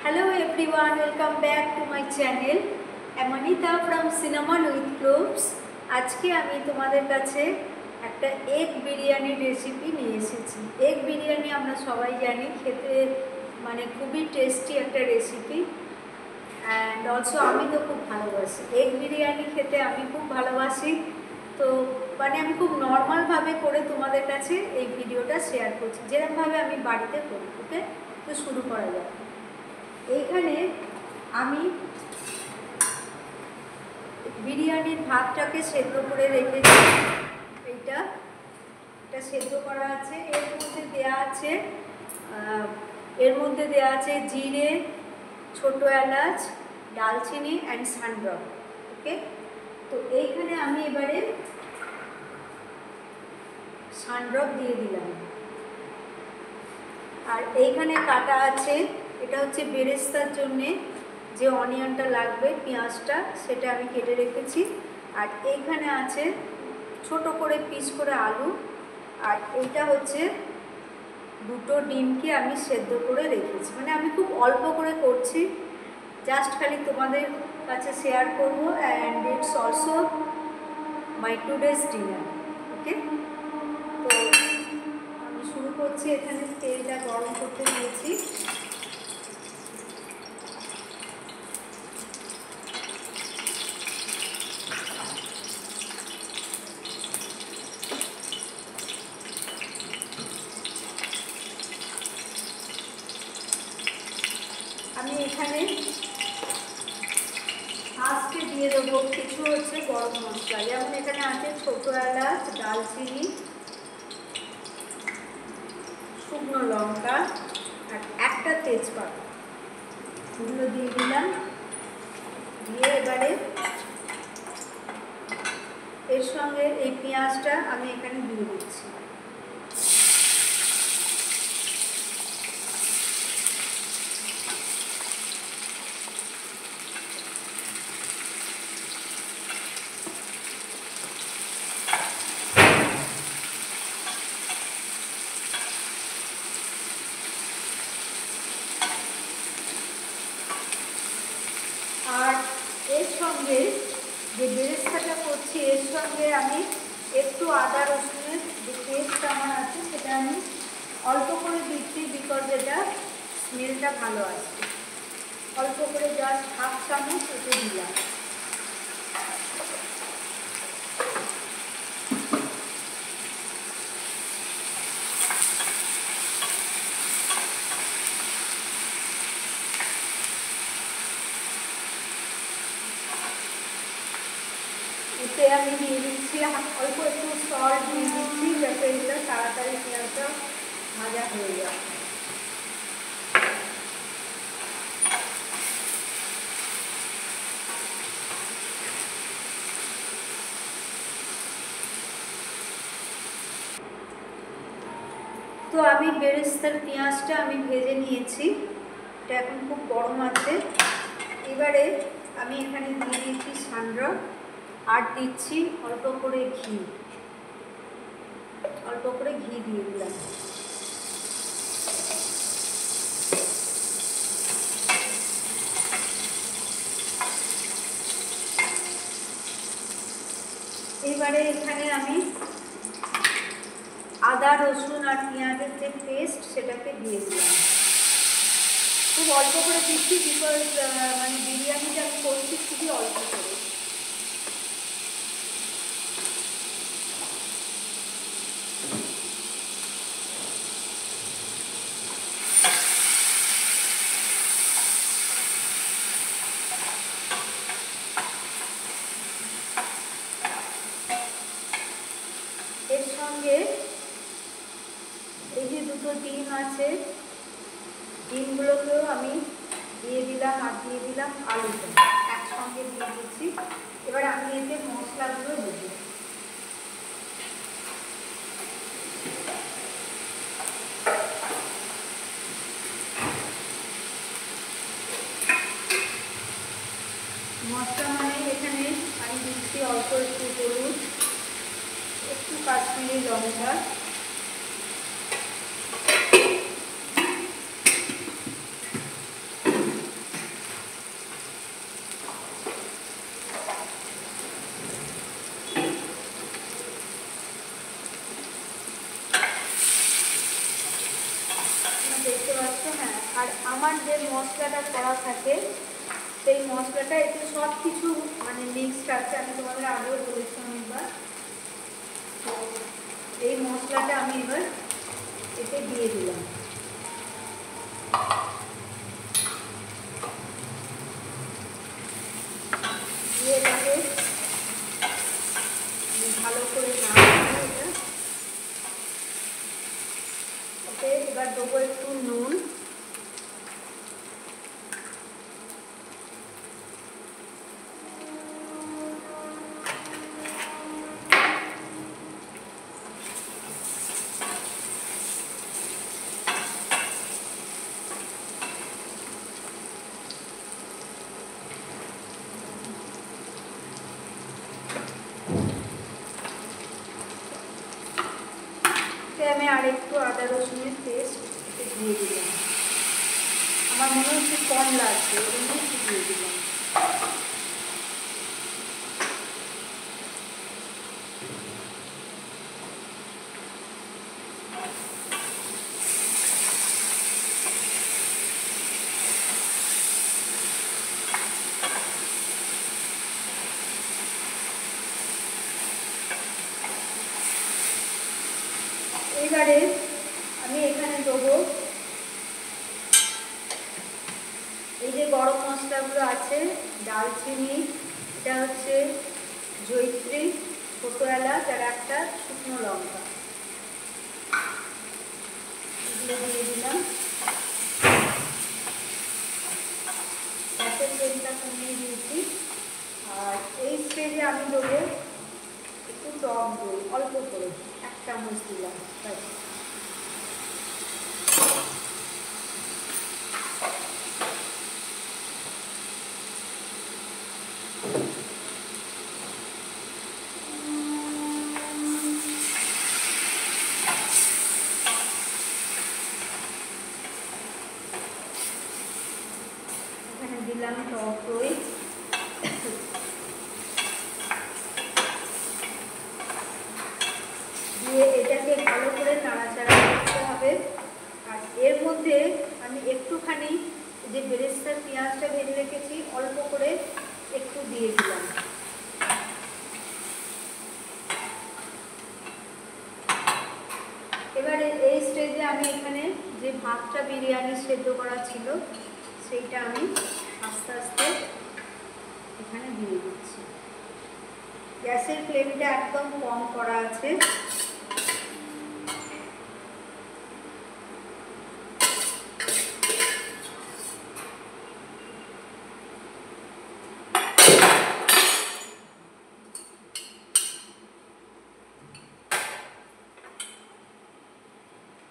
Hello everyone, welcome back to my channel. Amanita from Cinnamon with Cloves. আজকে আমি তোমাদের কাছে একটা এগ বিরিয়ানির রেসিপি নিয়ে এসেছি। এগ বিরিয়ানি আমরা সবাই জানি খেতে মানে খুবই টেস্টি একটা রেসিপি অ্যান্ড অলসো আমি তো খুব ভালোবাসি এগ বিরিয়ানি খেতে, আমি খুব ভালোবাসি। তো মানে আমি খুব নর্মালভাবে করে তোমাদের কাছে এই ভিডিওটা শেয়ার করছি, যেরকমভাবে আমি বাড়িতে করি। ওকে, তো শুরু করা যাক। এইখানে আমি বিরিয়ানির ভাতটাকে সেদ্ধ করে রেখেছি। এটা সেদ্ধ করা আছে। এর মধ্যে দেয়া আছে জিরে, ছোট এলাচ, ডালচিনি অ্যান্ড সানড্রপ। ওকে, তো এইখানে আমি এবারে সানড্রপ দিয়ে দিলাম। আর এইখানে কাটা আছে, এটা হচ্ছে বেরেস্তার জন্যে যে অনিয়নটা লাগবে, পেঁয়াজটা, সেটা আমি কেটে রেখেছি। আর এইখানে আছে ছোট করে পিস করে আলু। আর এইটা হচ্ছে দুটো ডিমকে আমি সেদ্ধ করে রেখেছি। মানে আমি খুব অল্প করে করছি, জাস্ট খালি তোমাদের কাছে শেয়ার করব। And it's also my today's dinner. Okay, তো আমি শুরু করছি। এখানে তেলটা গরম করতে দিয়েছি। আমি এখানে ফার্স্টে দিয়ে দেবো কিছু হচ্ছে গরম মশলা, যেমন এখানে আছে ছোট এলাচ, দালচিনি, শুকনো লঙ্কা আর একটা তেজপাতা। এগুলো দিয়ে দিলাম। দিয়ে এবারে এর সঙ্গে এই পেঁয়াজটা আমি এখানে দিয়ে দিচ্ছি। আর এর সঙ্গে যে বেরেস্তাটা করছি, এর সঙ্গে আমি একটু আদা রসুনের যে পেস্ট আমার আছে সেটা আমি অল্প করে দিচ্ছি, বিকজ এটা স্মেলটা ভালো আসছে। অল্প করে জাস্ট হাফ চামচ এতে দিলাম। এতে আমি দিয়ে দিচ্ছি অল্প একটু সল্ট দিয়ে দিচ্ছি, যাতে এটা তাড়াতাড়ি পেঁয়াজটা ভাজা হয়ে যায়। তো আমি বেরেস্তার পেঁয়াজটা আমি ভেজে নিয়েছি, এটা এখন খুব গরম আছে। এবারে আমি এখানে দিয়ে দিচ্ছি সানড্রপ আর দিচ্ছি অল্প করে ঘি। অল্প করে ঘি দিয়ে দিলাম। এবারে এখানে আমি আদা রসুন আর পেঁয়াজের যে পেস্ট সেটাকে দিয়ে দিলাম। খুব অল্প করে দিচ্ছি, বিকজ মানে বিরিয়ানিটা আমি করছি খুবই অল্প করে। এর সঙ্গে এই যে দুটো ডিম আছে, ডিমগুলোকেও আমি দিয়ে দিলাম। আর দিয়ে দিলাম আলুটা একসঙ্গে দিয়ে দিচ্ছি। এবার আমি এতে মশলাগুলো দেবো। মশলা মানে এখানে আমি দিচ্ছি অল্প একটু হলুদ, একটু কাশ্মীরি লঙ্কা, আর আমার যে মশলাটা করা থাকে সেই মশলাটা একটু সব কিছু মানে মিক্সড আছে, আমি তোমাদের আগেও বলেছি অনেকবার। তো এই মশলাটা আমি এবার এতে দিয়ে দিলাম। দিয়ে এটাকে ভালো করে নাড়াবো। ওতে এবার দেবো একটু নুন, আমি আর একটু আদা রসুনের পেস্ট দিয়ে দিলাম। আমার মনে হচ্ছে কম লাগছে, ওই জন্য একটু দিয়ে দিলাম। এবারে আমি এখানে দেবো এই যে গরম মশলাগুলো আছে, দারচিনি, এটা হচ্ছে জয়িত্রী, ছোটো এলাচ আর একটা শুকনো লঙ্কা, এগুলো দিয়ে দিলাম। গ্যাসের ফ্লেমটা কমিয়ে দিয়েছি। আর এই স্টেজে আমি দেবো একটু টক দই, অল্প করে 1 চামচ দিলাম। এখানে দিলাম টক দই, দিয়ে এটাকে ভালো করে নাড়াচাড়া করতে হবে। আর এর মধ্যে আমি একটুখানি যে বেরেস্তার পেঁয়াজটা ভেজে রেখেছি অল্প করে একটু দিয়ে দিলাম। এবারে এই স্টেজে আমি এখানে যে ভাতটা বিরিয়ানি সেদ্ধ করা ছিল সেইটা আমি আস্তে আস্তে এখানে দিয়ে দিচ্ছি। গ্যাসের ফ্লেমটা একদম কম করা আছে।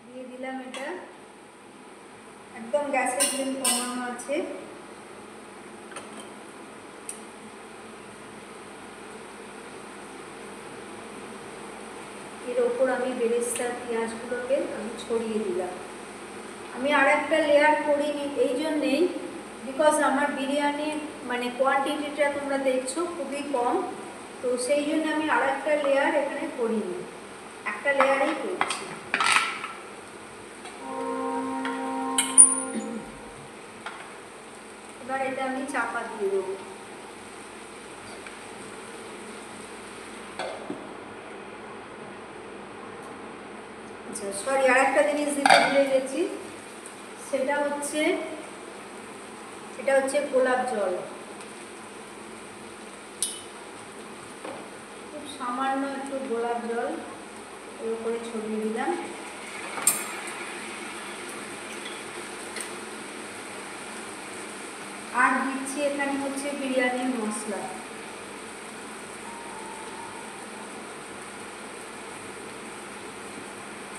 দিয়ে দিলাম এটা, একদম গ্যাসের ফ্লেম কমানো আছে। এর ওপর আমি বেরেস্তার পেঁয়াজগুলোকে আমি ছড়িয়ে দিলাম। আমি আর একটা লেয়ার করিনি এই জন্যেই, বিকজ আমার বিরিয়ানির মানে কোয়ান্টিটিটা তোমরা দেখছো খুবই কম, তো সেই জন্য আমি আর একটা লেয়ার এখানে করিনি, একটা লেয়ারেই করছি। এবার এটা আমি চাপা দিয়ে দেবো। আচ্ছা সরি, আর একটা জিনিস দিতে ভুলে গেছি, সেটা হচ্ছে এটা হচ্ছে গোলাপ জল। খুব সামান্য একটু গোলাপ জল এর উপরে ছড়িয়ে দিলাম। আর দিচ্ছি এখানে হচ্ছে বিরিয়ানির মশলা।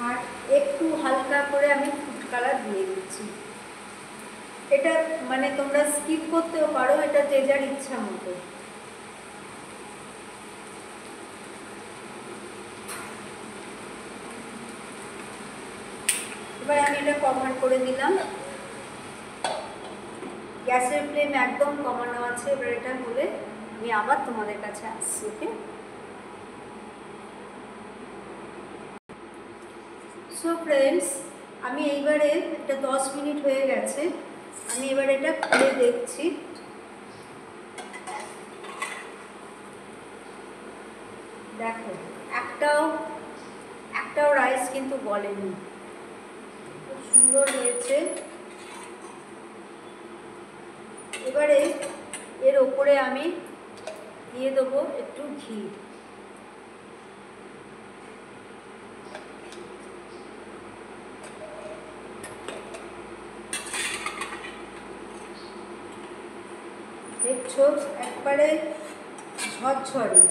আর একটু হালকা করে আমি ফুড কালার দিয়ে দিচ্ছি। এটা মানে তোমরা স্কিপ করতেও পারো, এটা যে যার ইচ্ছা মতো। এবার আমি এটা কভার করে দিলাম। গ্যাসের ফ্লেম একদম কমানো আছে। এবার এটা হলে আমি আবার তোমাদের কাছে আসছি। ওকে, সো ফ্রেন্ডস, আমি এইবারে এটা 10 মিনিট হয়ে গেছে, আমি এবার এটা খুলে দেখছি। দেখো একটাও রাইস কিন্তু গলেনি, খুব সুন্দর হয়েছে। এবারে এর ওপরে আমি দিয়ে দেবো একটু ঘি। দেখছো একবারে ঝরঝরে,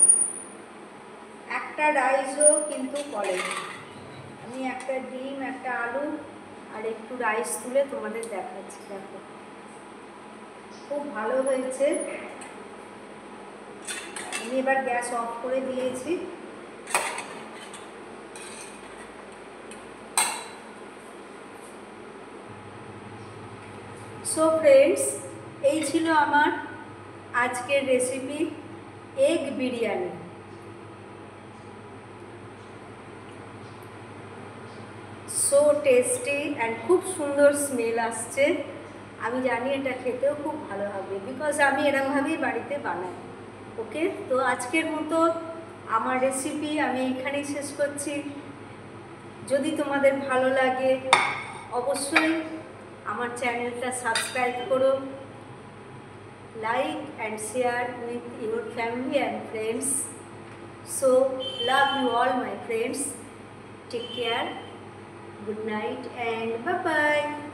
একটা রাইসও কিন্তু পড়েনি। আমি একটা ডিম, একটা আলু আর একটু রাইস তুলে তোমাদের দেখাচ্ছি। দেখো খুব ভালো হয়েছে। আমি এবার গ্যাস অফ করে দিয়েছি। সো ফ্রেন্ডস, এই ছিল আমার আজকের recipe egg biryani. So tasty and খুব সুন্দর স্মেল আসছে। আমি জানি এটা খেতেও খুব ভালো হবে, বিকজ আমি এরকমভাবেই বাড়িতে বানাই। ওকে, তো আজকের মতো আমার রেসিপি আমি এখানেই শেষ করছি। যদি তোমাদের ভালো লাগে অবশ্যই আমার চ্যানেলটা সাবস্ক্রাইব করো, like and share with your family and friends. So love you all my friends, take care, good night and bye bye.